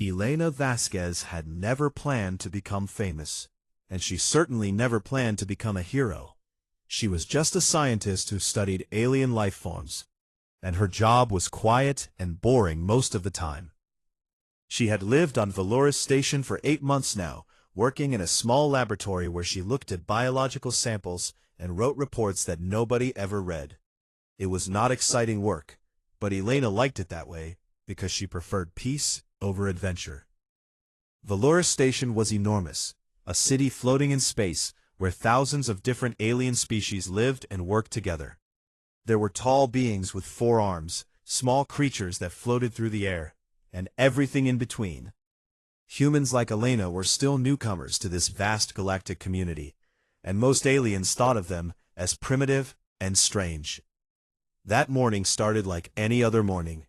Elena Vasquez had never planned to become famous, and she certainly never planned to become a hero. She was just a scientist who studied alien life forms, and her job was quiet and boring most of the time. She had lived on Valoris Station for 8 months now, working in a small laboratory where she looked at biological samples and wrote reports that nobody ever read. It was not exciting work, but Elena liked it that way because she preferred peace over adventure. Valoris Station was enormous, a city floating in space where thousands of different alien species lived and worked together. There were tall beings with 4 arms, small creatures that floated through the air, and everything in between. Humans like Elena were still newcomers to this vast galactic community, and most aliens thought of them as primitive and strange. That morning started like any other morning.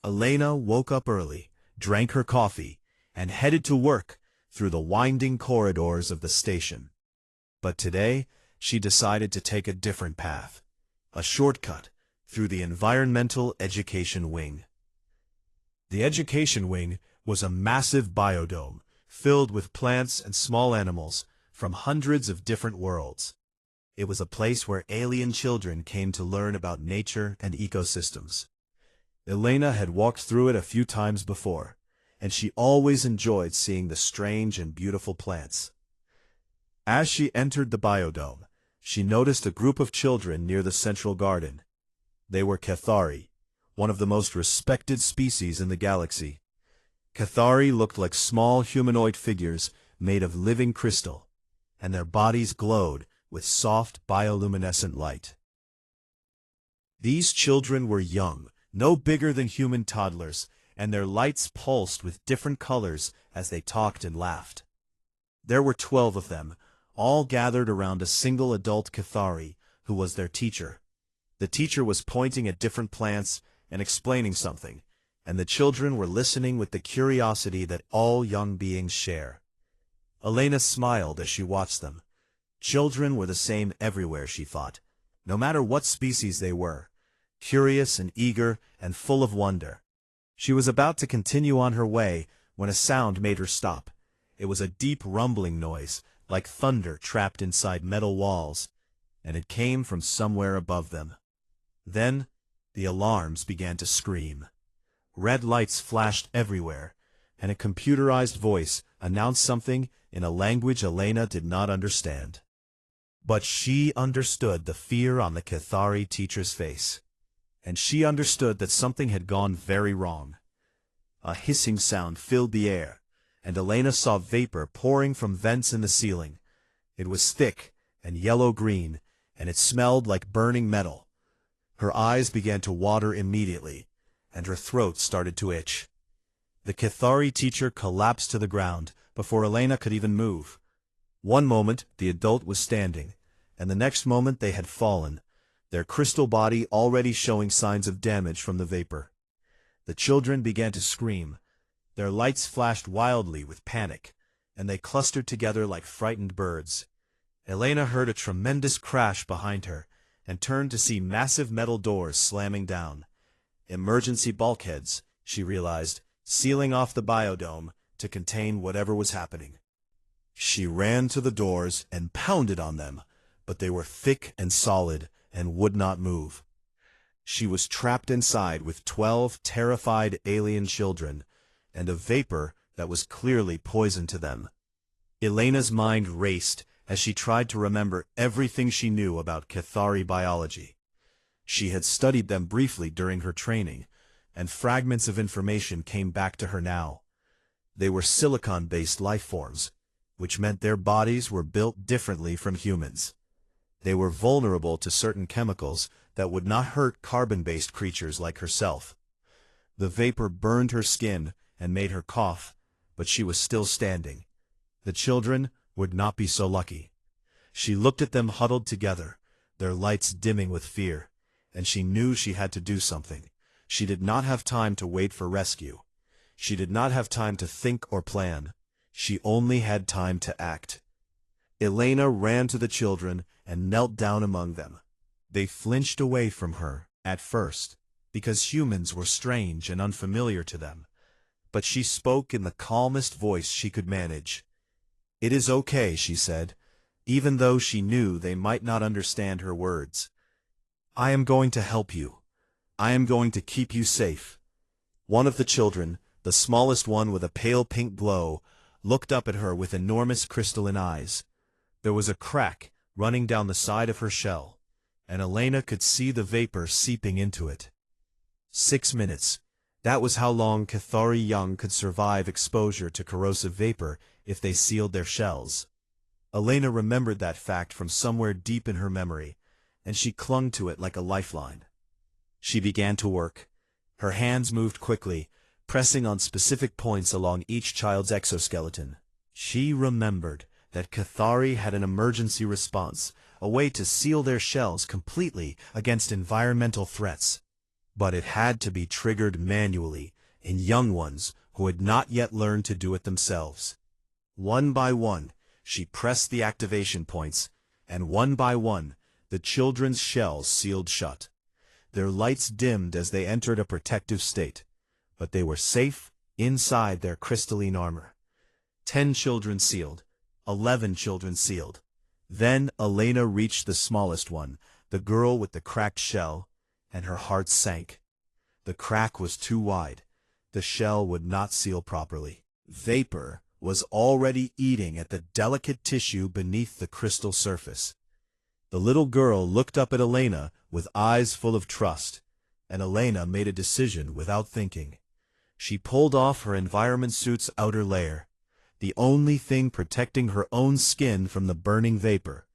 Elena woke up early, drank her coffee, and headed to work through the winding corridors of the station. But today, she decided to take a different path, a shortcut through the Environmental Education Wing. The Education Wing was a massive biodome filled with plants and small animals from hundreds of different worlds. It was a place where alien children came to learn about nature and ecosystems. Elena had walked through it a few times before, and she always enjoyed seeing the strange and beautiful plants. As she entered the biodome, she noticed a group of children near the central garden. They were Cathari, one of the most respected species in the galaxy. Cathari looked like small humanoid figures made of living crystal, and their bodies glowed with soft bioluminescent light. These children were young, no bigger than human toddlers, and their lights pulsed with different colors as they talked and laughed. There were 12 of them, all gathered around a single adult Cathari, who was their teacher. The teacher was pointing at different plants and explaining something, and the children were listening with the curiosity that all young beings share. Elena smiled as she watched them. Children were the same everywhere, she thought, no matter what species they were, curious and eager and full of wonder. She was about to continue on her way when a sound made her stop. It was a deep rumbling noise, like thunder trapped inside metal walls, and it came from somewhere above them. Then, the alarms began to scream. Red lights flashed everywhere, and a computerized voice announced something in a language Elena did not understand. But she understood the fear on the Cathari teacher's face, and she understood that something had gone very wrong. A hissing sound filled the air, and Elena saw vapor pouring from vents in the ceiling. It was thick and yellow-green, and it smelled like burning metal. Her eyes began to water immediately, and her throat started to itch. The Cathari teacher collapsed to the ground before Elena could even move. One moment the adult was standing, and the next moment they had fallen, their crystal body already showing signs of damage from the vapor. The children began to scream. Their lights flashed wildly with panic, and they clustered together like frightened birds. Elena heard a tremendous crash behind her, and turned to see massive metal doors slamming down. Emergency bulkheads, she realized, sealing off the biodome to contain whatever was happening. She ran to the doors and pounded on them, but they were thick and solid and would not move. She was trapped inside with 12 terrified alien children, and a vapor that was clearly poison to them. Elena's mind raced as she tried to remember everything she knew about Cathari biology. She had studied them briefly during her training, and fragments of information came back to her now. They were silicon-based life forms, which meant their bodies were built differently from humans. They were vulnerable to certain chemicals that would not hurt carbon-based creatures like herself. The vapor burned her skin and made her cough, but she was still standing. The children would not be so lucky. She looked at them huddled together, their lights dimming with fear, and she knew she had to do something. She did not have time to wait for rescue. She did not have time to think or plan. She only had time to act. Elena ran to the children and knelt down among them. They flinched away from her at first, because humans were strange and unfamiliar to them. but she spoke in the calmest voice she could manage. "It is okay," she said, even though she knew they might not understand her words. "I am going to help you. I am going to keep you safe." One of the children, the smallest one with a pale pink glow, looked up at her with enormous crystalline eyes. There was a crack running down the side of her shell, and Elena could see the vapor seeping into it. 6 minutes. That was how long Cathari young could survive exposure to corrosive vapor if they sealed their shells. Elena remembered that fact from somewhere deep in her memory, and she clung to it like a lifeline. She began to work. Her hands moved quickly, pressing on specific points along each child's exoskeleton. She remembered that Cathari had an emergency response, a way to seal their shells completely against environmental threats. But it had to be triggered manually in young ones who had not yet learned to do it themselves. One by one, she pressed the activation points, and one by one, the children's shells sealed shut. Their lights dimmed as they entered a protective state, but they were safe inside their crystalline armor. 10 children sealed. 11 children sealed. Then Elena reached the smallest one, the girl with the cracked shell, and her heart sank. The crack was too wide. The shell would not seal properly. Vapor was already eating at the delicate tissue beneath the crystal surface. The little girl looked up at Elena with eyes full of trust, and Elena made a decision without thinking. She pulled off her environment suit's outer layer, the only thing protecting her own skin from the burning vapor,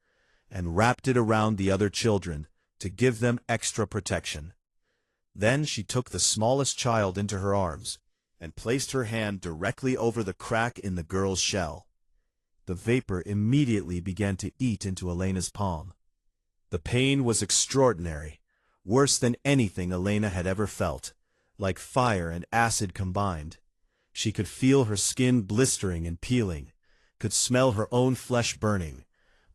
and wrapped it around the other children to give them extra protection. Then she took the smallest child into her arms and placed her hand directly over the crack in the girl's shell. The vapor immediately began to eat into Elena's palm. The pain was extraordinary, worse than anything Elena had ever felt, like fire and acid combined. She could feel her skin blistering and peeling, could smell her own flesh burning,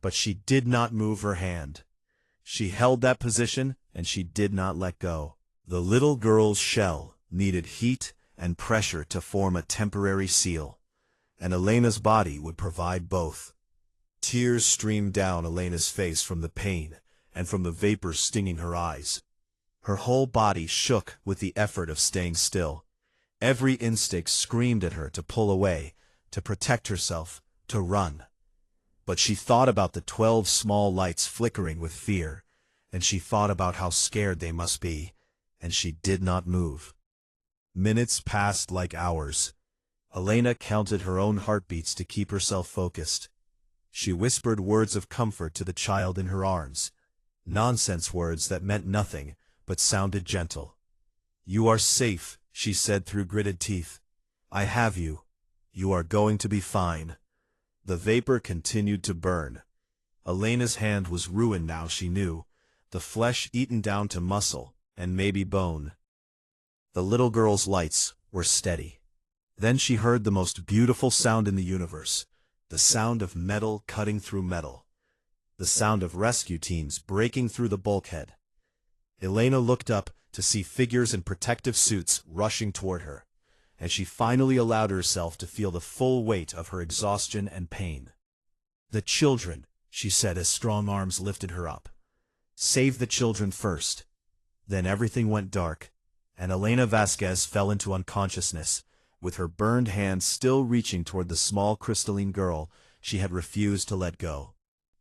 but she did not move her hand. She held that position, and she did not let go. The little girl's shell needed heat and pressure to form a temporary seal, and Elena's body would provide both. Tears streamed down Elena's face from the pain and from the vapor stinging her eyes. Her whole body shook with the effort of staying still. Every instinct screamed at her to pull away, to protect herself, to run. But she thought about the 12 small lights flickering with fear, and she thought about how scared they must be, and she did not move. Minutes passed like hours. Elena counted her own heartbeats to keep herself focused. She whispered words of comfort to the child in her arms, nonsense words that meant nothing, but sounded gentle. "You are safe," she said through gritted teeth. "I have you. You are going to be fine." The vapor continued to burn. Elena's hand was ruined now, she knew, the flesh eaten down to muscle, and maybe bone. The little girl's lights were steady. Then she heard the most beautiful sound in the universe, the sound of metal cutting through metal, the sound of rescue teams breaking through the bulkhead. Elena looked up to see figures in protective suits rushing toward her, and she finally allowed herself to feel the full weight of her exhaustion and pain. "The children," she said as strong arms lifted her up. "Save the children first." Then everything went dark, and Elena Vasquez fell into unconsciousness, with her burned hand still reaching toward the small crystalline girl she had refused to let go.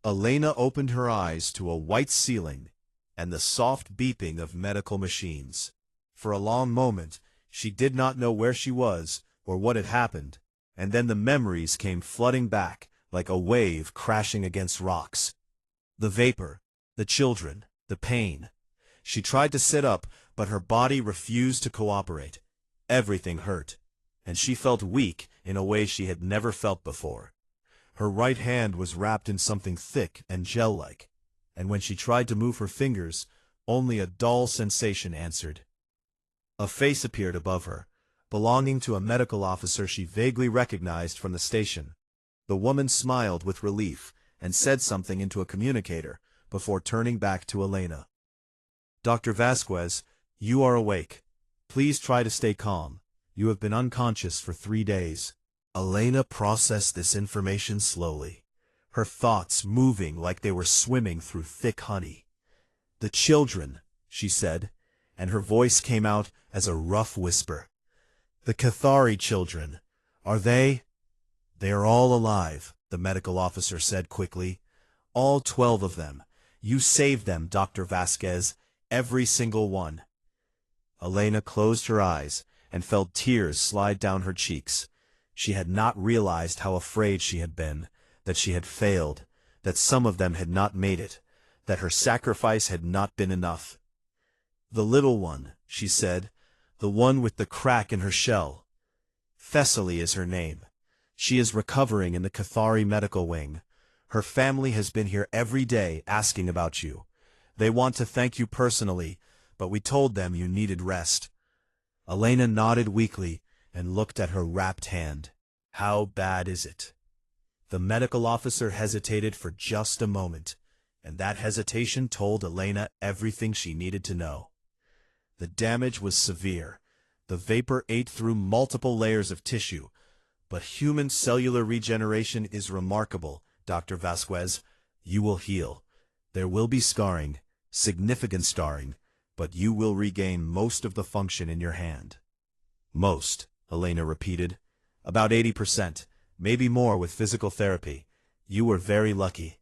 Elena opened her eyes to a white ceiling and the soft beeping of medical machines. For a long moment, she did not know where she was or what had happened, and then the memories came flooding back like a wave crashing against rocks. The vapor, the children, the pain. She tried to sit up, but her body refused to cooperate. Everything hurt, and she felt weak in a way she had never felt before. Her right hand was wrapped in something thick and gel-like, and when she tried to move her fingers, only a dull sensation answered. A face appeared above her, belonging to a medical officer she vaguely recognized from the station. The woman smiled with relief and said something into a communicator before turning back to Elena. "Dr. Vasquez, you are awake. Please try to stay calm. You have been unconscious for 3 days. Elena processed this information slowly, her thoughts moving like they were swimming through thick honey. "The children," she said, and her voice came out as a rough whisper. "The Cathari children. Are they?" "They are all alive," the medical officer said quickly. "All 12 of them. You saved them, Dr. Vasquez. Every single one." Elena closed her eyes and felt tears slide down her cheeks. She had not realized how afraid she had been, that she had failed, that some of them had not made it, that her sacrifice had not been enough. "The little one," she said, "the one with the crack in her shell. Thessaly is her name. She is recovering in the Cathari medical wing. Her family has been here every day asking about you. They want to thank you personally, but we told them you needed rest." Elena nodded weakly and looked at her wrapped hand. "How bad is it?" The medical officer hesitated for just a moment, and that hesitation told Elena everything she needed to know. The damage was severe. The vapor ate through multiple layers of tissue, but human cellular regeneration is remarkable, Dr. Vasquez. You will heal. There will be scarring, significant scarring, but you will regain most of the function in your hand. "Most," Elena repeated. "About 80%, maybe more with physical therapy. You were very lucky."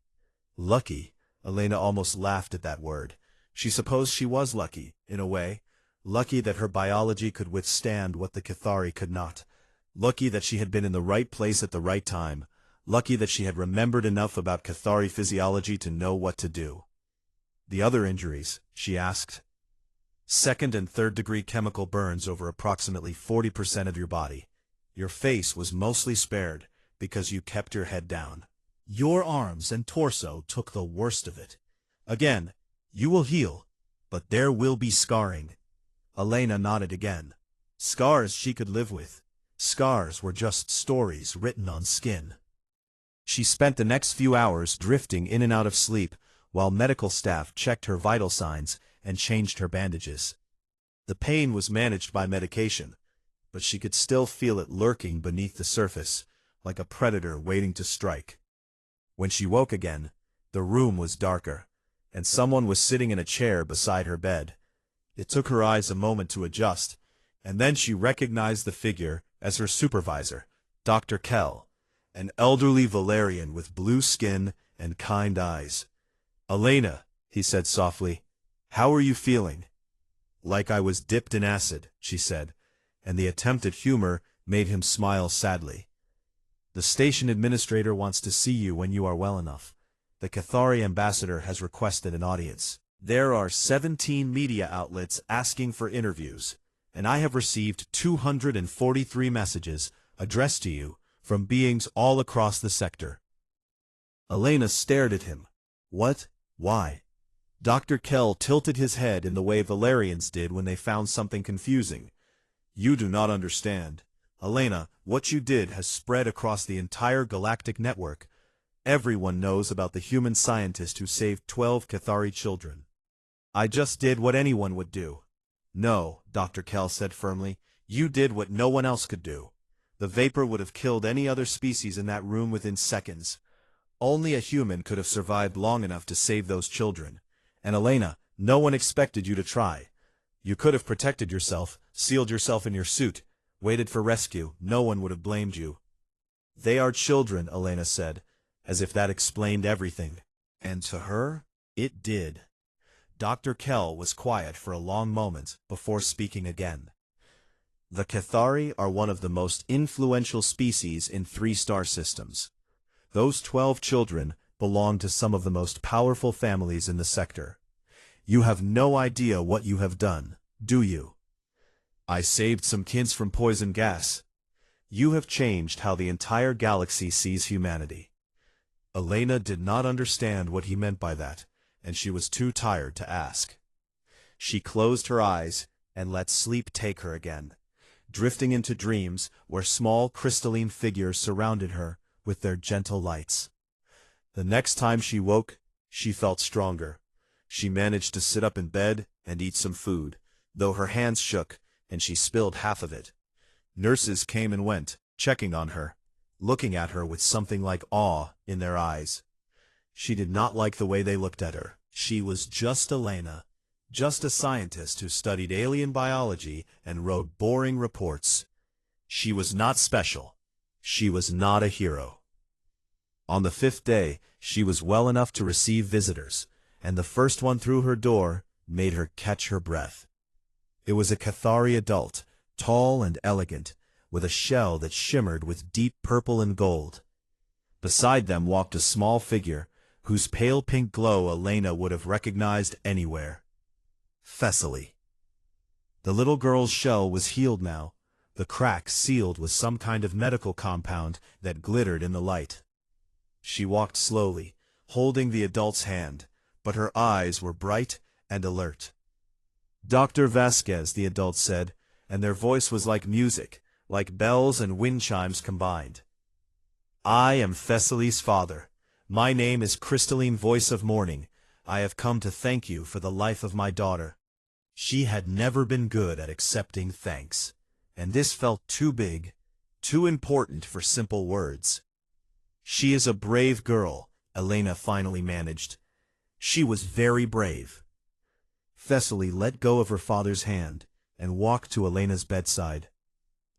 Lucky? Elena almost laughed at that word. She supposed she was lucky, in a way. Lucky that her biology could withstand what the Cathari could not. Lucky that she had been in the right place at the right time. Lucky that she had remembered enough about Cathari physiology to know what to do. "The other injuries?" she asked. "Second and third degree chemical burns over approximately 40% of your body. Your face was mostly spared because you kept your head down. Your arms and torso took the worst of it. Again, you will heal, but there will be scarring." Elena nodded again. Scars she could live with. Scars were just stories written on skin. She spent the next few hours drifting in and out of sleep while medical staff checked her vital signs and changed her bandages. The pain was managed by medication, but she could still feel it lurking beneath the surface, like a predator waiting to strike. When she woke again, the room was darker, and someone was sitting in a chair beside her bed. It took her eyes a moment to adjust, and then she recognized the figure as her supervisor, Dr. Kell, an elderly Valerian with blue skin and kind eyes. "Elena," he said softly, "how are you feeling?" "Like I was dipped in acid," she said, and the attempt at humor made him smile sadly. "The station administrator wants to see you when you are well enough. The Cathari ambassador has requested an audience. There are 17 media outlets asking for interviews, and I have received 243 messages addressed to you from beings all across the sector." Elena stared at him. "What? Why?" Dr. Kell tilted his head in the way Valerians did when they found something confusing. "You do not understand. Elena, what you did has spread across the entire galactic network. Everyone knows about the human scientist who saved 12 Cathari children." "I just did what anyone would do." "No," Dr. Kell said firmly, "you did what no one else could do. The vapor would have killed any other species in that room within seconds. Only a human could have survived long enough to save those children. And Elena, no one expected you to try. You could have protected yourself, sealed yourself in your suit, waited for rescue. No one would have blamed you." "They are children," Elena said, as if that explained everything. And to her, it did. Dr. Kell was quiet for a long moment before speaking again. "The Cathari are one of the most influential species in 3-star systems. Those 12 children belong to some of the most powerful families in the sector. You have no idea what you have done, do you? I saved some kids from poison gas. You have changed how the entire galaxy sees humanity." Elena did not understand what he meant by that, and she was too tired to ask. She closed her eyes and let sleep take her again, drifting into dreams where small crystalline figures surrounded her with their gentle lights. The next time she woke, she felt stronger. She managed to sit up in bed and eat some food, though her hands shook and she spilled half of it. Nurses came and went, checking on her, looking at her with something like awe in their eyes. She did not like the way they looked at her. She was just Elena, just a scientist who studied alien biology and wrote boring reports. She was not special. She was not a hero. On the 5th day, she was well enough to receive visitors, and the first one through her door made her catch her breath. It was a Cathari adult, tall and elegant, with a shell that shimmered with deep purple and gold. Beside them walked a small figure, whose pale pink glow Elena would have recognized anywhere. Thessaly. The little girl's shell was healed now, the crack sealed with some kind of medical compound that glittered in the light. She walked slowly, holding the adult's hand, but her eyes were bright and alert. "Dr. Vasquez," the adult said, and their voice was like music, like bells and wind chimes combined. "I am Thessaly's father. My name is Crystalline Voice of Morning. I have come to thank you for the life of my daughter." She had never been good at accepting thanks, and this felt too big, too important for simple words. "She is a brave girl," Elena finally managed. "She was very brave." Thessaly let go of her father's hand and walked to Elena's bedside.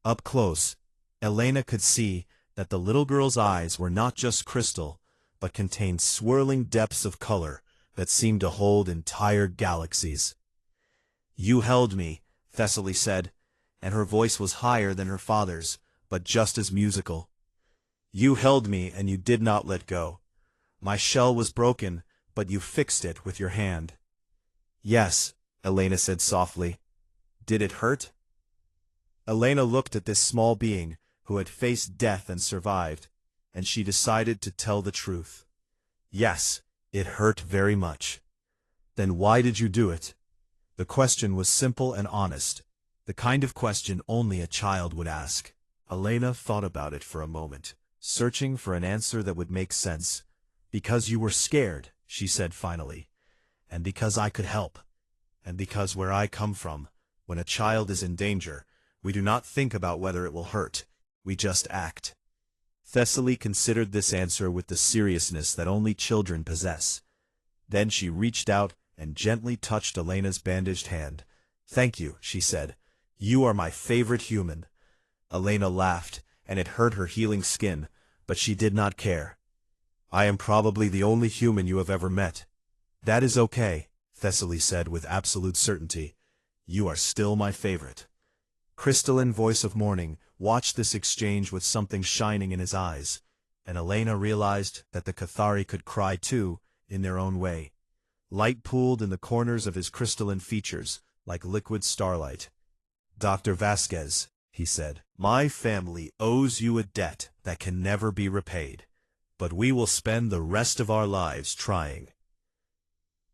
Up close, Elena could see that the little girl's eyes were not just crystal, but contained swirling depths of color that seemed to hold entire galaxies. "You held me," Thessaly said, and her voice was higher than her father's, but just as musical. "You held me and you did not let go. My shell was broken, but you fixed it with your hand." "Yes," Elena said softly. "Did it hurt?" Elena looked at this small being who had faced death and survived, and she decided to tell the truth. "Yes, it hurt very much." "Then why did you do it?" The question was simple and honest, the kind of question only a child would ask. Elena thought about it for a moment, searching for an answer that would make sense. "Because you were scared," she said finally, "and because I could help, and because where I come from, when a child is in danger, we do not think about whether it will hurt, we just act." Thessaly considered this answer with the seriousness that only children possess. Then she reached out and gently touched Elena's bandaged hand. "Thank you," she said. "You are my favorite human." Elena laughed, and it hurt her healing skin, but she did not care. "I am probably the only human you have ever met." "That is okay," Thessaly said with absolute certainty. "You are still my favorite." Crystalline Voice of Morning watched this exchange with something shining in his eyes, and Elena realized that the Cathari could cry too, in their own way. Light pooled in the corners of his crystalline features, like liquid starlight. "Dr. Vasquez," he said, "my family owes you a debt that can never be repaid, but we will spend the rest of our lives trying."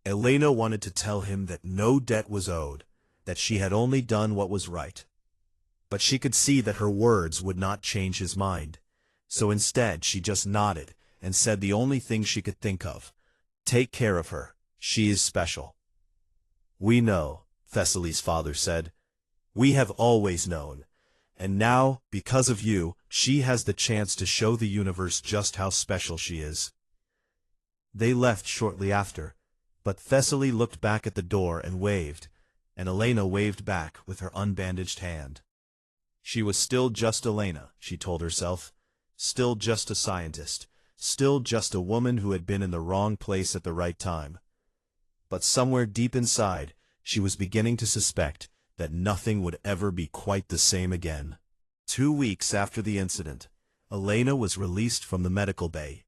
Elena wanted to tell him that no debt was owed, that she had only done what was right. But she could see that her words would not change his mind, so instead she just nodded and said the only thing she could think of. "Take care of her. She is special." "We know," Thessaly's father said. "We have always known. And now, because of you, she has the chance to show the universe just how special she is." They left shortly after, but Thessaly looked back at the door and waved, and Elena waved back with her unbandaged hand. She was still just Elena, she told herself, still just a scientist, still just a woman who had been in the wrong place at the right time. But somewhere deep inside, she was beginning to suspect that nothing would ever be quite the same again. 2 weeks after the incident, Elena was released from the medical bay.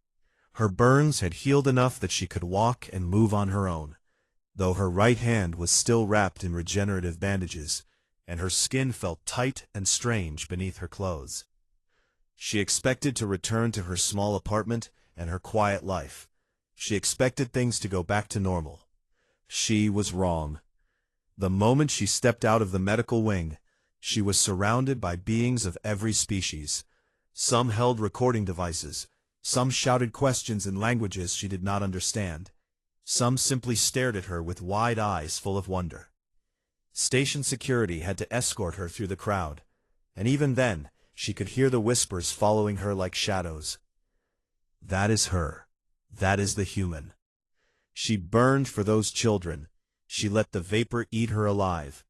Her burns had healed enough that she could walk and move on her own, though her right hand was still wrapped in regenerative bandages, and her skin felt tight and strange beneath her clothes. She expected to return to her small apartment and her quiet life. She expected things to go back to normal. She was wrong. The moment she stepped out of the medical wing, she was surrounded by beings of every species. Some held recording devices, some shouted questions in languages she did not understand. Some simply stared at her with wide eyes full of wonder. Station security had to escort her through the crowd, and even then, she could hear the whispers following her like shadows. That is her. That is the human. She burned for those children. She let the vapor eat her alive.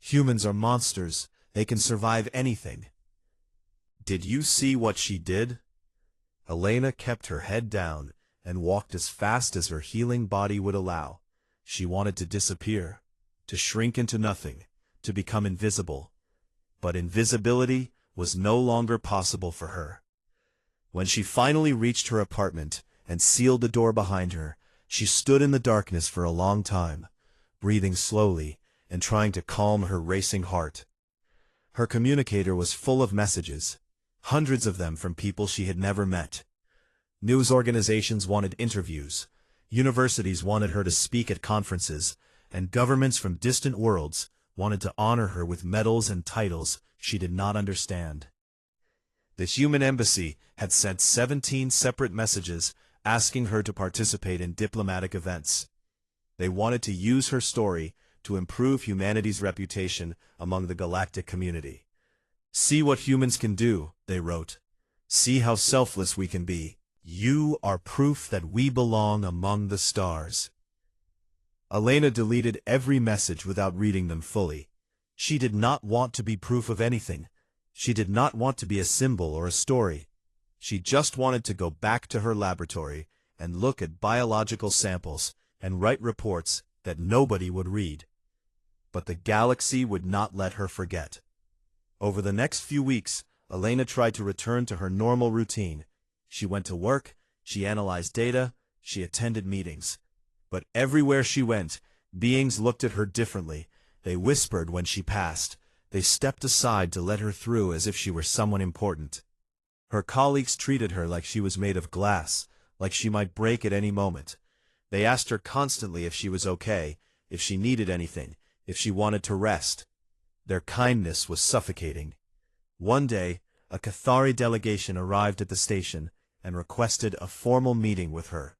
Humans are monsters. They can survive anything. Did you see what she did? Elena kept her head down and walked as fast as her healing body would allow. She wanted to disappear, to shrink into nothing, to become invisible. But invisibility was no longer possible for her. When she finally reached her apartment and sealed the door behind her, she stood in the darkness for a long time, breathing slowly and trying to calm her racing heart. Her communicator was full of messages, hundreds of them from people she had never met. News organizations wanted interviews, universities wanted her to speak at conferences, and governments from distant worlds wanted to honor her with medals and titles she did not understand. The human embassy had sent 17 separate messages asking her to participate in diplomatic events. They wanted to use her story to improve humanity's reputation among the galactic community. See what humans can do, they wrote. See how selfless we can be. You are proof that we belong among the stars. Elena deleted every message without reading them fully. She did not want to be proof of anything. She did not want to be a symbol or a story. She just wanted to go back to her laboratory and look at biological samples and write reports that nobody would read. But the galaxy would not let her forget. Over the next few weeks, Elena tried to return to her normal routine. She went to work, she analyzed data, she attended meetings. But everywhere she went, beings looked at her differently. They whispered when she passed. They stepped aside to let her through as if she were someone important. Her colleagues treated her like she was made of glass, like she might break at any moment. They asked her constantly if she was okay, if she needed anything, if she wanted to rest. Their kindness was suffocating. One day, a Cathari delegation arrived at the station and requested a formal meeting with her.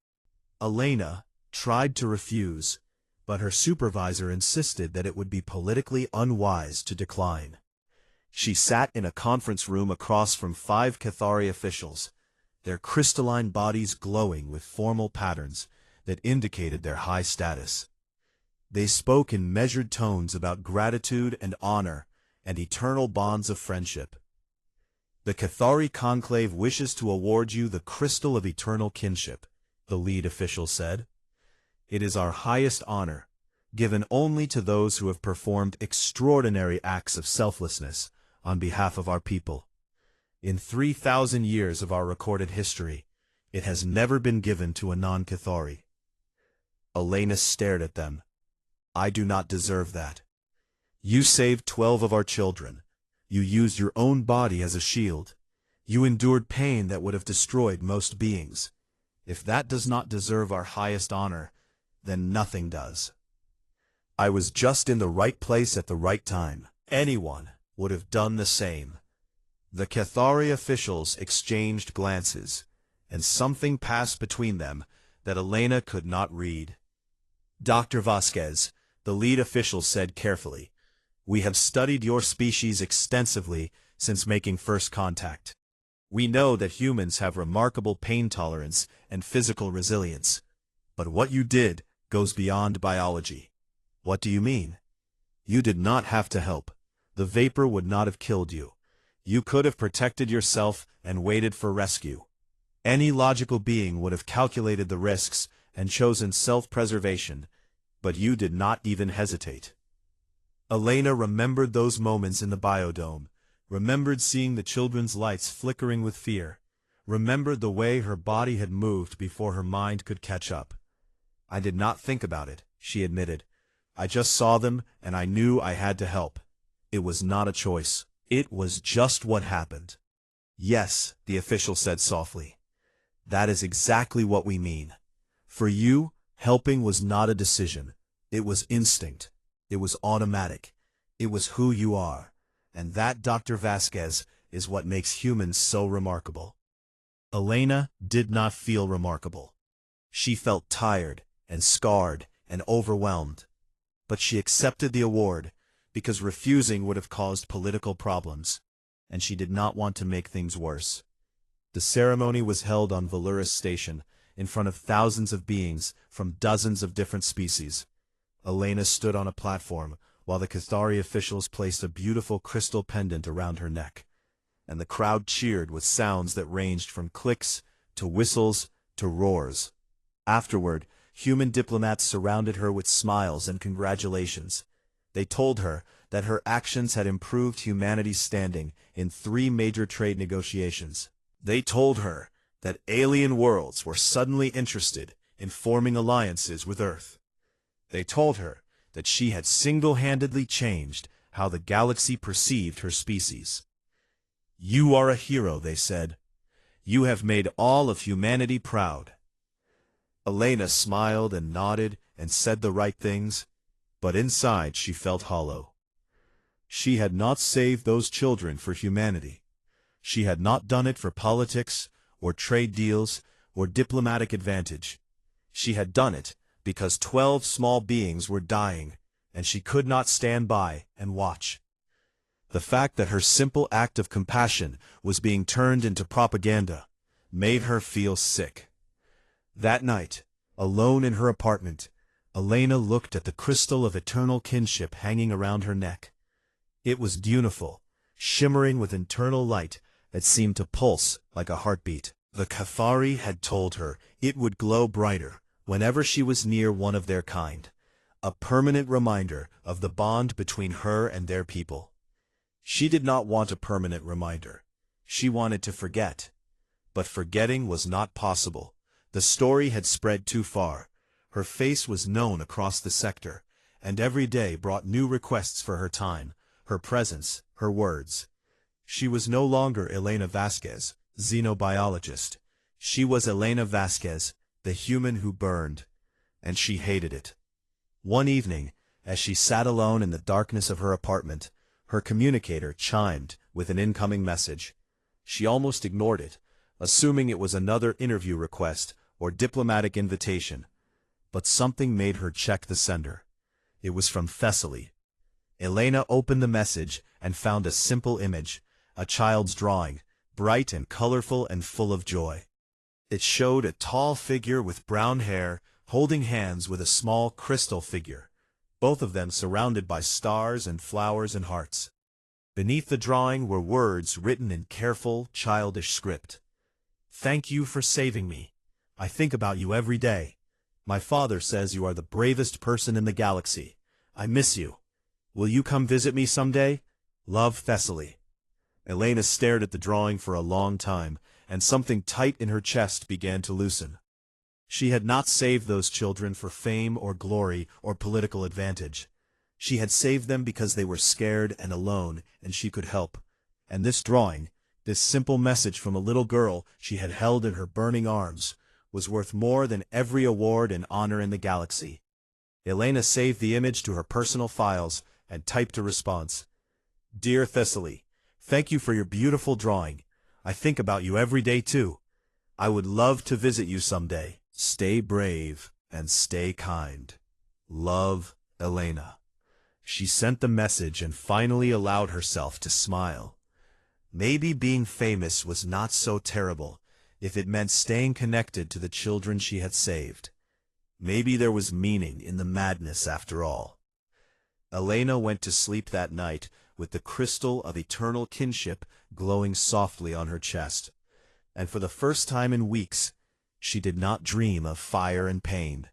Elena tried to refuse, but her supervisor insisted that it would be politically unwise to decline. She sat in a conference room across from 5 Cathari officials, their crystalline bodies glowing with formal patterns that indicated their high status. They spoke in measured tones about gratitude and honor and eternal bonds of friendship. The Cathari conclave wishes to award you the Crystal of Eternal Kinship, the lead official said. It is our highest honor, given only to those who have performed extraordinary acts of selflessness on behalf of our people. In 3,000 years of our recorded history, it has never been given to a non-Cathari. Elena stared at them. I do not deserve that. You saved 12 of our children. You used your own body as a shield. You endured pain that would have destroyed most beings. If that does not deserve our highest honor, then nothing does. I was just in the right place at the right time. Anyone would have done the same. The Cathari officials exchanged glances, and something passed between them that Elena could not read. Dr. Vasquez, the lead official said carefully, we have studied your species extensively since making first contact. We know that humans have remarkable pain tolerance and physical resilience. But what you did goes beyond biology. What do you mean? You did not have to help. The vapor would not have killed you. You could have protected yourself and waited for rescue. Any logical being would have calculated the risks and chosen self-preservation, but you did not even hesitate. Elena remembered those moments in the biodome, remembered seeing the children's lights flickering with fear, remembered the way her body had moved before her mind could catch up. I did not think about it, she admitted. I just saw them, and I knew I had to help. It was not a choice. It was just what happened. Yes, the official said softly. That is exactly what we mean. For you, helping was not a decision. It was instinct. It was automatic. It was who you are. And that, Dr. Vasquez, is what makes humans so remarkable. Elena did not feel remarkable. She felt tired and scarred and overwhelmed. But she accepted the award, because refusing would have caused political problems, and she did not want to make things worse. The ceremony was held on Valurus Station, in front of thousands of beings from dozens of different species. Elena stood on a platform, while the Cathari officials placed a beautiful crystal pendant around her neck, and the crowd cheered with sounds that ranged from clicks to whistles to roars. Afterward, human diplomats surrounded her with smiles and congratulations. They told her that her actions had improved humanity's standing in 3 major trade negotiations. They told her that alien worlds were suddenly interested in forming alliances with Earth. They told her that she had single-handedly changed how the galaxy perceived her species. "You are a hero," they said. "You have made all of humanity proud." Elena smiled and nodded and said the right things, but inside she felt hollow. She had not saved those children for humanity. She had not done it for politics, or trade deals, or diplomatic advantage. She had done it because 12 small beings were dying, and she could not stand by and watch. The fact that her simple act of compassion was being turned into propaganda made her feel sick. That night, alone in her apartment, Elena looked at the crystal of eternal kinship hanging around her neck. It was beautiful, shimmering with internal light that seemed to pulse like a heartbeat. The Cathari had told her it would glow brighter whenever she was near one of their kind, a permanent reminder of the bond between her and their people. She did not want a permanent reminder. She wanted to forget. But forgetting was not possible. The story had spread too far. Her face was known across the sector, and every day brought new requests for her time, her presence, her words. She was no longer Elena Vasquez, xenobiologist. She was Elena Vasquez, the human who burned, and she hated it. One evening, as she sat alone in the darkness of her apartment, her communicator chimed with an incoming message. She almost ignored it, assuming it was another interview request or diplomatic invitation. But something made her check the sender. It was from Thessaly. Elena opened the message and found a simple image, a child's drawing, bright and colorful and full of joy. It showed a tall figure with brown hair, holding hands with a small crystal figure, both of them surrounded by stars and flowers and hearts. Beneath the drawing were words written in careful, childish script. "Thank you for saving me. I think about you every day. My father says you are the bravest person in the galaxy. I miss you. Will you come visit me someday? Love, Thessaly." Elena stared at the drawing for a long time, and something tight in her chest began to loosen. She had not saved those children for fame or glory or political advantage. She had saved them because they were scared and alone, and she could help. And this drawing, this simple message from a little girl she had held in her burning arms, was worth more than every award and honor in the galaxy. Elena saved the image to her personal files and typed a response. "Dear Thessaly, thank you for your beautiful drawing. I think about you every day too. I would love to visit you someday. Stay brave and stay kind. Love, Elena." She sent the message and finally allowed herself to smile. Maybe being famous was not so terrible if it meant staying connected to the children she had saved. Maybe there was meaning in the madness after all. Elena went to sleep that night with the crystal of eternal kinship glowing softly on her chest, and for the first time in weeks, she did not dream of fire and pain.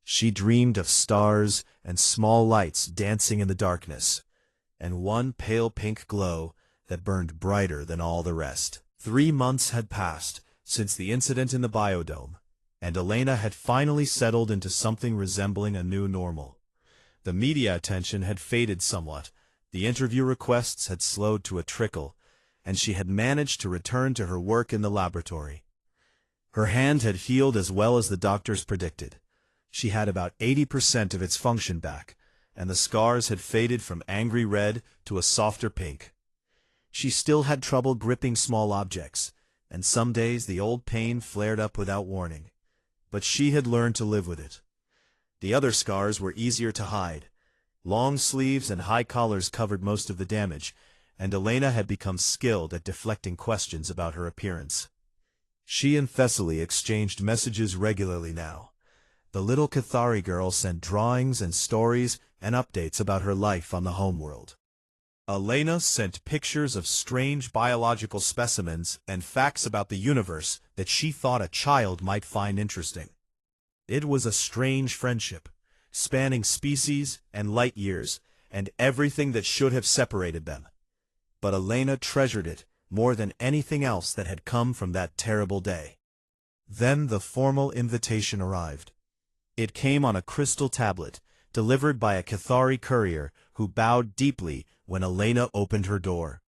She dreamed of stars and small lights dancing in the darkness, and one pale pink glow that burned brighter than all the rest. 3 months had passed since the incident in the biodome, and Elena had finally settled into something resembling a new normal. The media attention had faded somewhat, the interview requests had slowed to a trickle, and she had managed to return to her work in the laboratory. Her hand had healed as well as the doctors predicted. She had about 80% of its function back, and the scars had faded from angry red to a softer pink. She still had trouble gripping small objects, and some days the old pain flared up without warning. But she had learned to live with it. The other scars were easier to hide, Long sleeves and high collars covered most of the damage, and Elena had become skilled at deflecting questions about her appearance. She and Thessaly exchanged messages regularly now. The little Cathari girl sent drawings and stories and updates about her life on the homeworld. Elena sent pictures of strange biological specimens and facts about the universe that she thought a child might find interesting. It was a strange friendship, spanning species and light years, and everything that should have separated them. But Elena treasured it more than anything else that had come from that terrible day. Then the formal invitation arrived. It came on a crystal tablet, delivered by a Cathari courier who bowed deeply when Elena opened her door.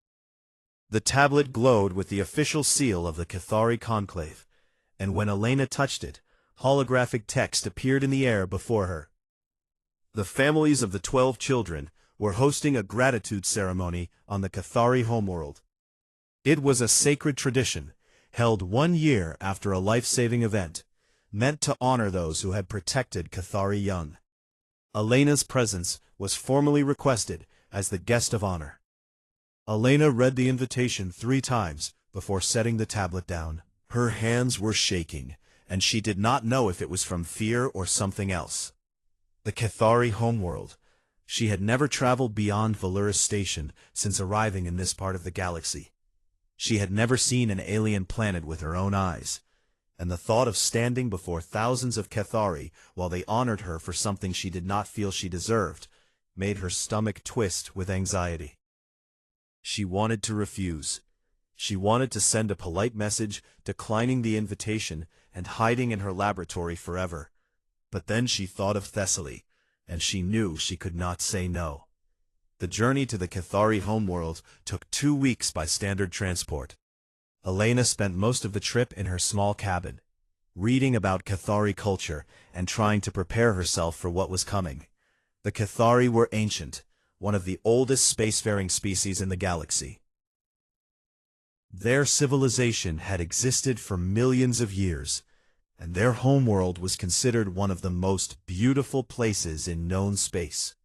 The tablet glowed with the official seal of the Cathari conclave, and when Elena touched it, holographic text appeared in the air before her. The families of the 12 children were hosting a gratitude ceremony on the Cathari homeworld. It was a sacred tradition, held 1 year after a life-saving event, meant to honor those who had protected Cathari young. Elena's presence was formally requested as the guest of honor. Elena read the invitation 3 times before setting the tablet down. Her hands were shaking, and she did not know if it was from fear or something else. The Cathari homeworld. She had never traveled beyond Valurus Station since arriving in this part of the galaxy. She had never seen an alien planet with her own eyes, and the thought of standing before thousands of Cathari while they honored her for something she did not feel she deserved made her stomach twist with anxiety. She wanted to refuse. She wanted to send a polite message declining the invitation and hiding in her laboratory forever. But then she thought of Thessaly, and she knew she could not say no. The journey to the Cathari homeworld took 2 weeks by standard transport. Elena spent most of the trip in her small cabin, reading about Cathari culture and trying to prepare herself for what was coming. The Cathari were ancient, one of the oldest spacefaring species in the galaxy. Their civilization had existed for millions of years, and their homeworld was considered one of the most beautiful places in known space.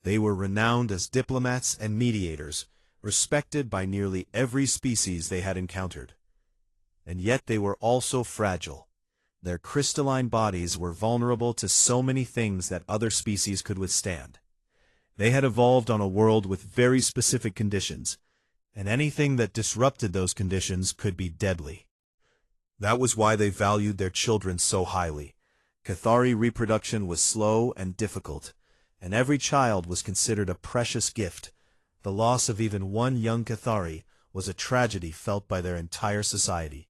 They were renowned as diplomats and mediators, respected by nearly every species they had encountered. And yet they were also fragile. Their crystalline bodies were vulnerable to so many things that other species could withstand. They had evolved on a world with very specific conditions, and anything that disrupted those conditions could be deadly. That was why they valued their children so highly. Cathari reproduction was slow and difficult, and every child was considered a precious gift. The loss of even one young Cathari was a tragedy felt by their entire society.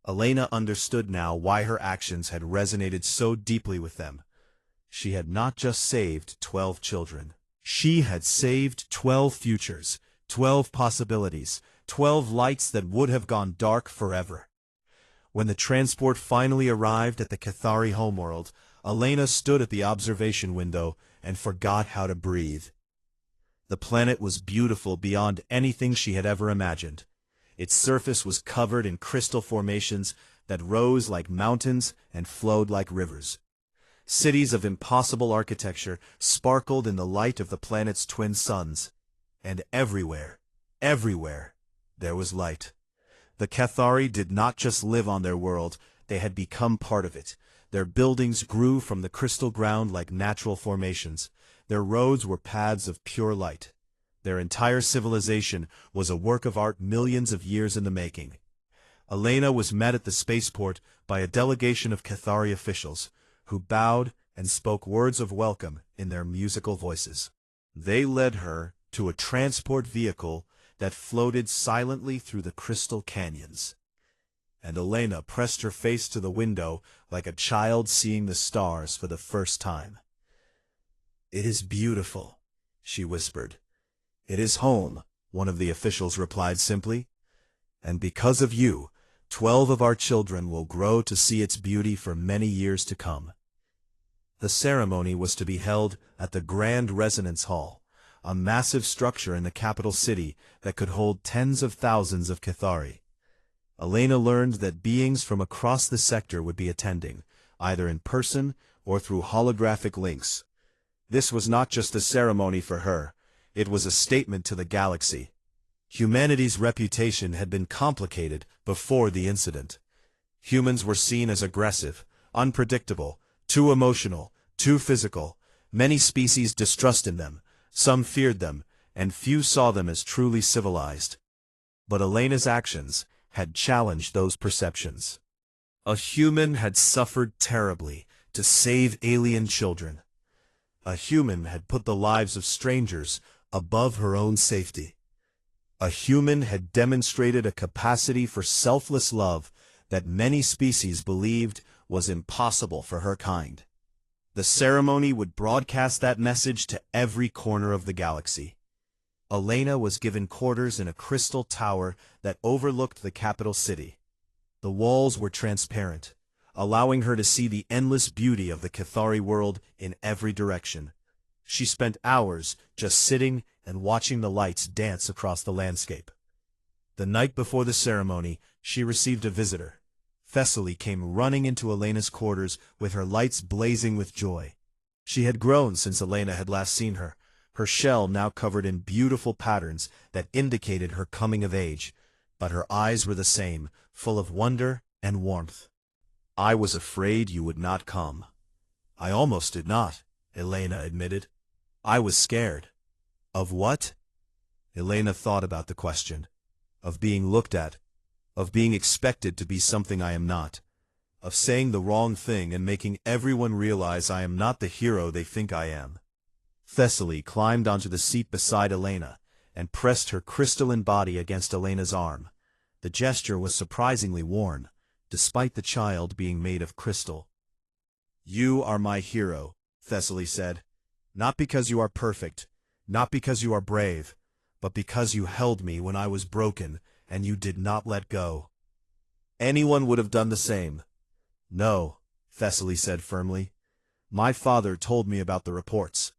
Elena understood now why her actions had resonated so deeply with them. She had not just saved 12 children. She had saved 12 futures, 12 possibilities, 12 lights that would have gone dark forever. When the transport finally arrived at the Cathari homeworld, Elena stood at the observation window and forgot how to breathe. The planet was beautiful beyond anything she had ever imagined. Its surface was covered in crystal formations that rose like mountains and flowed like rivers. Cities of impossible architecture sparkled in the light of the planet's twin suns. And everywhere, there was light. The Cathari did not just live on their world, they had become part of it. Their buildings grew from the crystal ground like natural formations. Their roads were paths of pure light. Their entire civilization was a work of art millions of years in the making. Elena was met at the spaceport by a delegation of Cathari officials, who bowed and spoke words of welcome in their musical voices. They led her to a transport vehicle that floated silently through the crystal canyons. And Elena pressed her face to the window like a child seeing the stars for the first time. "It is beautiful," she whispered. "It is home," one of the officials replied simply. "And because of you, 12 of our children will grow to see its beauty for many years to come." The ceremony was to be held at the Grand Resonance Hall, a massive structure in the capital city that could hold tens of thousands of Cathari. Elena learned that beings from across the sector would be attending, either in person or through holographic links. This was not just a ceremony for her, it was a statement to the galaxy. Humanity's reputation had been complicated before the incident. Humans were seen as aggressive, unpredictable, too emotional, too physical. Many species distrusted them, some feared them, and few saw them as truly civilized. But Elena's actions had challenged those perceptions. A human had suffered terribly to save alien children. A human had put the lives of strangers above her own safety. A human had demonstrated a capacity for selfless love that many species believed was impossible for her kind. The ceremony would broadcast that message to every corner of the galaxy. Elena was given quarters in a crystal tower that overlooked the capital city. The walls were transparent, allowing her to see the endless beauty of the Cathari world in every direction. She spent hours just sitting and watching the lights dance across the landscape. The night before the ceremony, she received a visitor. Thessaly came running into Elena's quarters with her lights blazing with joy. She had grown since Elena had last seen her, her shell now covered in beautiful patterns that indicated her coming of age, but her eyes were the same, full of wonder and warmth. "I was afraid you would not come." "I almost did not," Elena admitted. "I was scared." "Of what?" Elena thought about the question. "Of being looked at. Of being expected to be something I am not. Of saying the wrong thing and making everyone realize I am not the hero they think I am." Thessaly climbed onto the seat beside Elena and pressed her crystalline body against Elena's arm. The gesture was surprisingly warm, despite the child being made of crystal. "You are my hero," Thessaly said. "Not because you are perfect, not because you are brave, but because you held me when I was broken and you did not let go." "Anyone would have done the same." "No," Thessaly said firmly. "My father told me about the reports.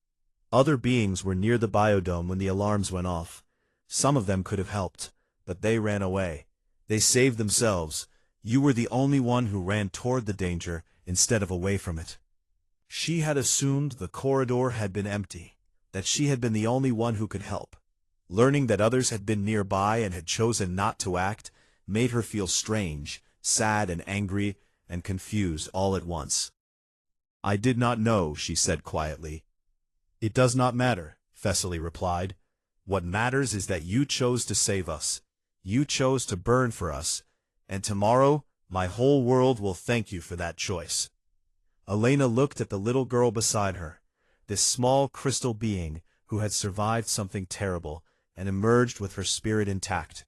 Other beings were near the biodome when the alarms went off. Some of them could have helped, but they ran away. They saved themselves. You were the only one who ran toward the danger instead of away from it." She had assumed the corridor had been empty, that she had been the only one who could help. Learning that others had been nearby and had chosen not to act made her feel strange, sad and angry, and confused all at once. "I did not know," she said quietly. "It does not matter," Thessaly replied. "What matters is that you chose to save us. You chose to burn for us, and tomorrow my whole world will thank you for that choice." Elena looked at the little girl beside her, this small crystal being who had survived something terrible and emerged with her spirit intact.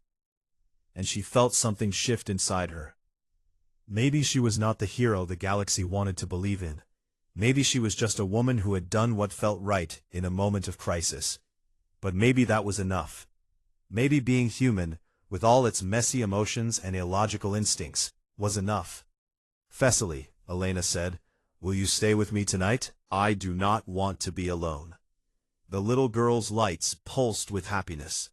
And she felt something shift inside her. Maybe she was not the hero the galaxy wanted to believe in. Maybe she was just a woman who had done what felt right in a moment of crisis. But maybe that was enough. Maybe being human, with all its messy emotions and illogical instincts, was enough. "Thessaly," Elena said, "will you stay with me tonight? I do not want to be alone." The little girl's lights pulsed with happiness.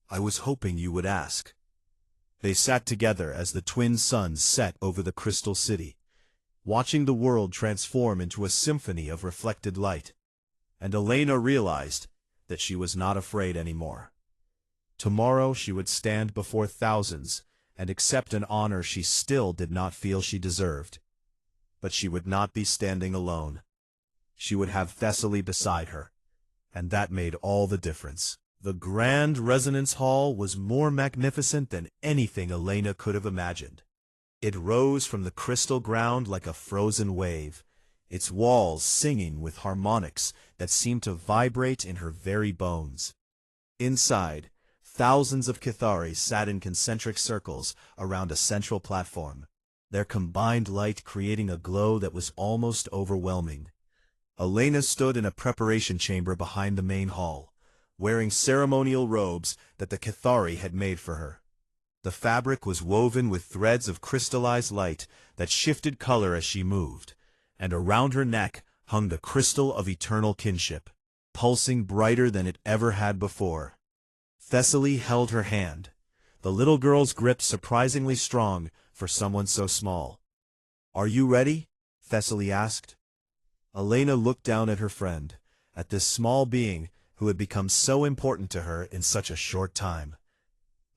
"I was hoping you would ask." They sat together as the twin suns set over the crystal city, watching the world transform into a symphony of reflected light. And Elena realized that she was not afraid anymore. Tomorrow she would stand before thousands and accept an honor she still did not feel she deserved. But she would not be standing alone. She would have Thessaly beside her, and that made all the difference. The grand resonance hall was more magnificent than anything Elena could have imagined. It rose from the crystal ground like a frozen wave, its walls singing with harmonics that seemed to vibrate in her very bones. Inside, thousands of Cathari sat in concentric circles around a central platform, their combined light creating a glow that was almost overwhelming. Elena stood in a preparation chamber behind the main hall, wearing ceremonial robes that the Cathari had made for her. The fabric was woven with threads of crystallized light that shifted color as she moved, and around her neck hung the crystal of eternal kinship, pulsing brighter than it ever had before. Thessaly held her hand, the little girl's grip surprisingly strong for someone so small. "Are you ready?" Thessaly asked. Elena looked down at her friend, at this small being who had become so important to her in such a short time.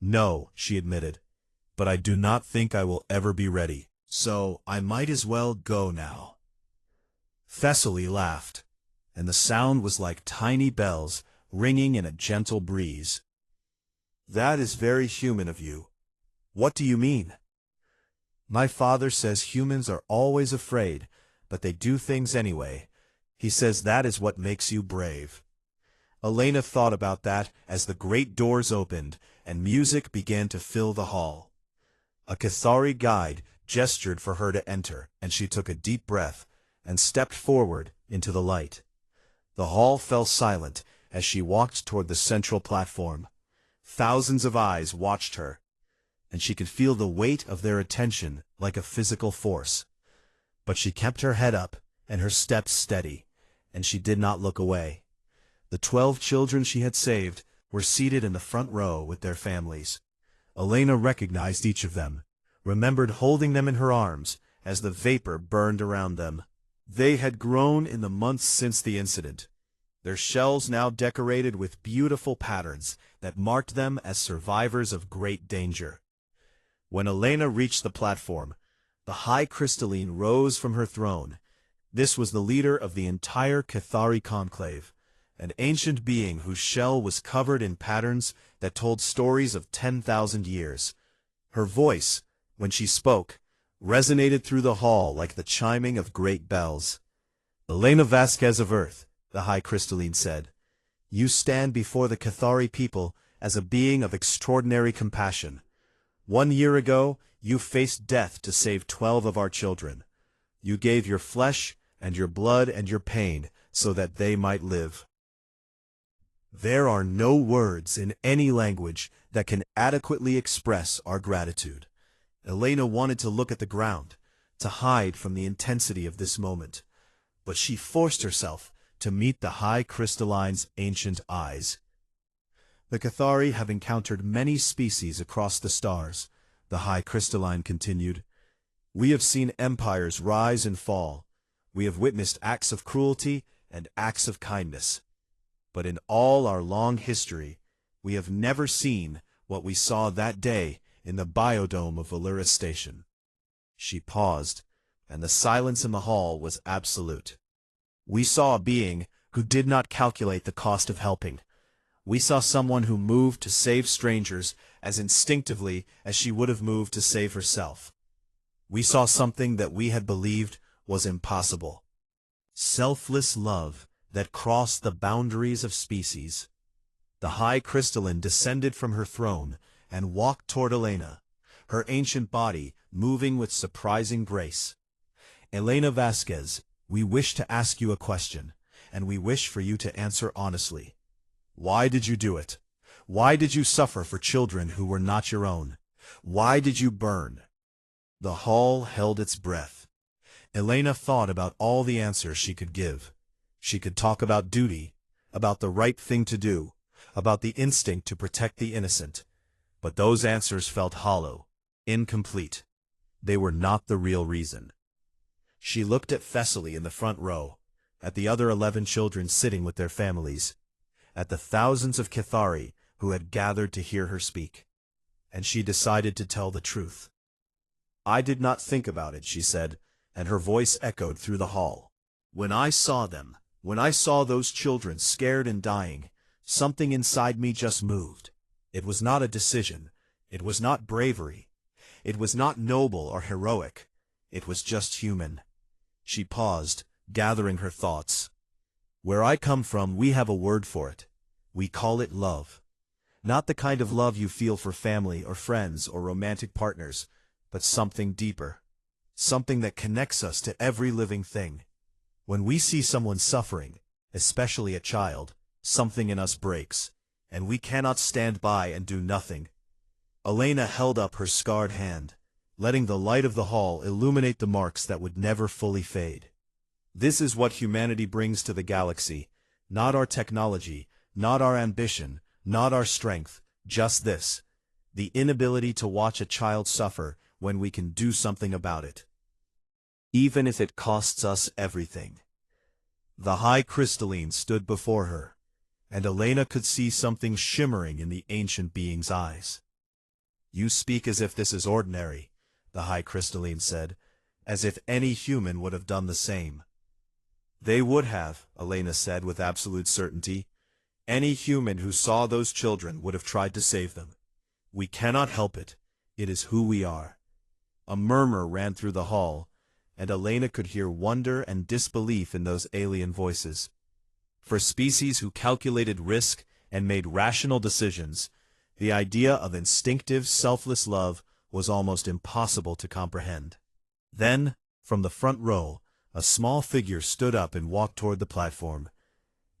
"No," she admitted, "but I do not think I will ever be ready, so I might as well go now." Thessaly laughed, and the sound was like tiny bells ringing in a gentle breeze. "That is very human of you. What do you mean?" "My father says humans are always afraid, but they do things anyway. He says that is what makes you brave." Elena thought about that as the great doors opened and music began to fill the hall. A Cathari guide gestured for her to enter, and she took a deep breath and stepped forward into the light. The hall fell silent as she walked toward the central platform. Thousands of eyes watched her, and she could feel the weight of their attention like a physical force. But she kept her head up and her steps steady, and she did not look away. The 12 children she had saved were seated in the front row with their families. Elena recognized each of them, remembered holding them in her arms as the vapor burned around them. They had grown in the months since the incident, their shells now decorated with beautiful patterns that marked them as survivors of great danger. When Elena reached the platform, the High Crystalline rose from her throne. This was the leader of the entire Cathari conclave, an ancient being whose shell was covered in patterns that told stories of 10,000 years. Her voice, when she spoke, resonated through the hall like the chiming of great bells. "Elena Vasquez of Earth," the High Crystalline said, "you stand before the Cathari people as a being of extraordinary compassion. 1 year ago, you faced death to save 12 of our children. You gave your flesh and your blood and your pain so that they might live. There are no words in any language that can adequately express our gratitude." Elena wanted to look at the ground, to hide from the intensity of this moment, but she forced herself to meet the High Crystalline's ancient eyes. "The Cathari have encountered many species across the stars," the High Crystalline continued. "We have seen empires rise and fall. We have witnessed acts of cruelty and acts of kindness. But in all our long history, we have never seen what we saw that day in the biodome of Valera Station." She paused, and the silence in the hall was absolute. "We saw a being who did not calculate the cost of helping. We saw someone who moved to save strangers as instinctively as she would have moved to save herself. We saw something that we had believed was impossible. Selfless love that crossed the boundaries of species." The High Crystalline descended from her throne and walked toward Elena, her ancient body moving with surprising grace. "Elena Vasquez, we wish to ask you a question, and we wish for you to answer honestly. Why did you do it? Why did you suffer for children who were not your own? Why did you burn?" The hall held its breath. Elena thought about all the answers she could give. She could talk about duty, about the right thing to do, about the instinct to protect the innocent. But those answers felt hollow, incomplete. They were not the real reason. She looked at Thessaly in the front row, at the other 11 children sitting with their families, at the thousands of Cathari who had gathered to hear her speak. And she decided to tell the truth. "I did not think about it," she said, and her voice echoed through the hall. "When I saw them, when I saw those children scared and dying, something inside me just moved. It was not a decision. It was not bravery. It was not noble or heroic. It was just human." She paused, gathering her thoughts. "Where I come from, we have a word for it. We call it love. Not the kind of love you feel for family or friends or romantic partners, but something deeper. Something that connects us to every living thing. When we see someone suffering, especially a child, something in us breaks, and we cannot stand by and do nothing." Elena held up her scarred hand, letting the light of the hall illuminate the marks that would never fully fade. "This is what humanity brings to the galaxy, not our technology, not our ambition, not our strength, just this, the inability to watch a child suffer when we can do something about it. Even if it costs us everything." The high crystalline stood before her, and Elena could see something shimmering in the ancient being's eyes. "You speak as if this is ordinary," the high crystalline said, "as if any human would have done the same." "They would have," Elena said with absolute certainty. "Any human who saw those children would have tried to save them. We cannot help it. It is who we are." A murmur ran through the hall, and Elena could hear wonder and disbelief in those alien voices. For species who calculated risk and made rational decisions, the idea of instinctive, selfless love was almost impossible to comprehend. Then, from the front row, a small figure stood up and walked toward the platform.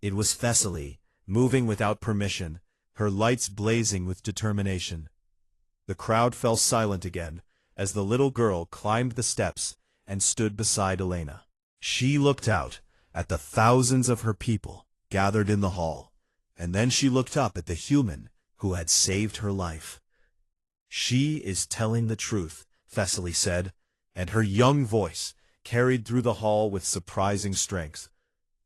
It was Thessaly, moving without permission, her lights blazing with determination. The crowd fell silent again as the little girl climbed the steps and stood beside Elena. She looked out at the thousands of her people gathered in the hall, and then she looked up at the human who had saved her life. "She is telling the truth," Thessaly said, and her young voice carried through the hall with surprising strength.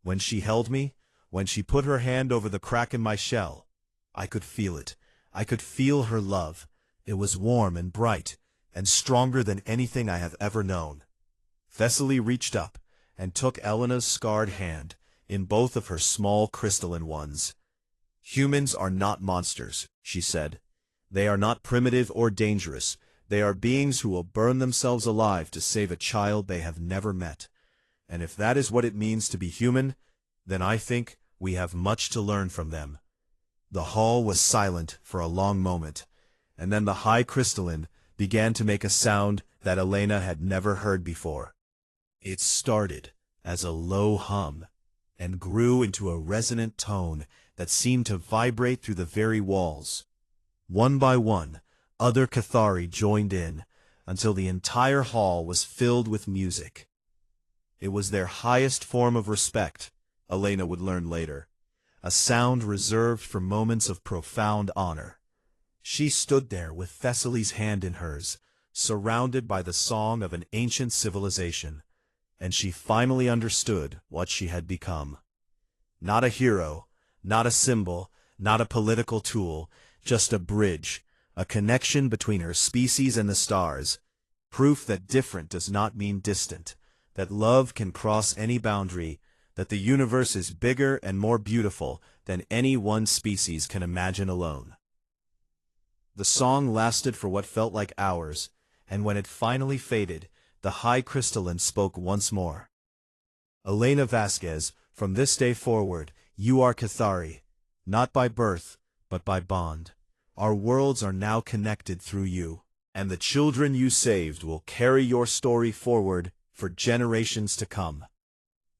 "When she held me, when she put her hand over the crack in my shell, I could feel it. I could feel her love. It was warm and bright, and stronger than anything I have ever known." Thessaly reached up and took Elena's scarred hand in both of her small crystalline ones. "Humans are not monsters," she said. "They are not primitive or dangerous. They are beings who will burn themselves alive to save a child they have never met. And if that is what it means to be human, then I think we have much to learn from them." The hall was silent for a long moment, and then the high crystalline began to make a sound that Elena had never heard before. It started as a low hum, and grew into a resonant tone that seemed to vibrate through the very walls. One by one, other Cathari joined in, until the entire hall was filled with music. It was their highest form of respect, Elena would learn later, a sound reserved for moments of profound honor. She stood there with Thessaly's hand in hers, surrounded by the song of an ancient civilization, and she finally understood what she had become. Not a hero, not a symbol, not a political tool, just a bridge, a connection between her species and the stars, proof that different does not mean distant, that love can cross any boundary, that the universe is bigger and more beautiful than any one species can imagine alone. The song lasted for what felt like hours, and when it finally faded, the high crystalline spoke once more. "Elena Vasquez, from this day forward, you are Cathari, not by birth, but by bond. Our worlds are now connected through you, and the children you saved will carry your story forward for generations to come."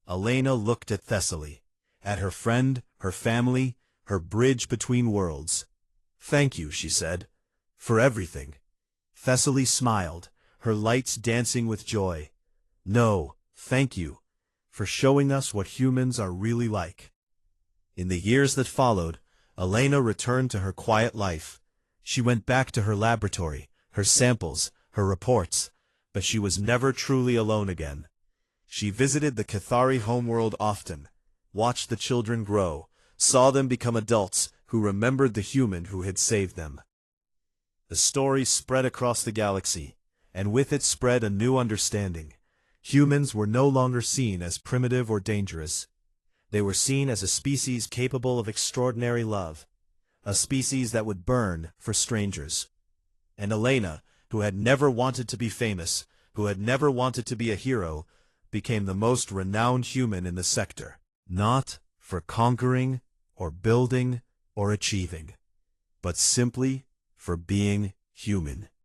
Elena looked at Thessaly, at her friend, her family, her bridge between worlds. "Thank you," she said, "for everything." Thessaly smiled, her lights dancing with joy. "No, thank you, for showing us what humans are really like." In the years that followed, Elena returned to her quiet life. She went back to her laboratory, her samples, her reports, but she was never truly alone again. She visited the Cathari homeworld often, watched the children grow, saw them become adults who remembered the human who had saved them. The story spread across the galaxy, and with it spread a new understanding. Humans were no longer seen as primitive or dangerous. They were seen as a species capable of extraordinary love, a species that would burn for strangers. And Elena, who had never wanted to be famous, who had never wanted to be a hero, became the most renowned human in the sector, not for conquering or building or achieving, but simply for being human.